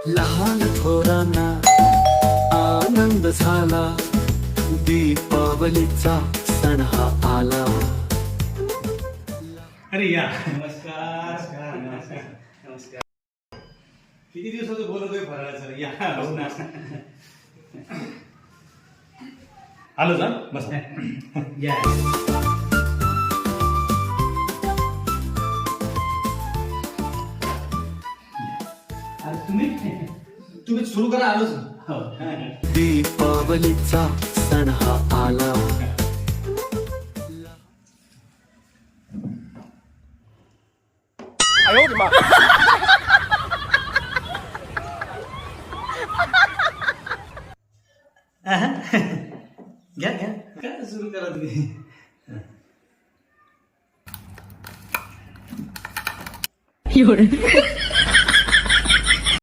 लहान थोरांना आनंद झाला, दीपावलीचा सण हा आला. अरे या नमस्कार नमस्कार नमस्कार. किती दिवसाचं बोलतोय फराळाचं. या बस ना. आलो जा बस. या तुम्ही सुरू करा. आलोच. हो. दीपावलीचा सण हा आला. घ्या घ्या काय सुरू करा तुम्ही.有人。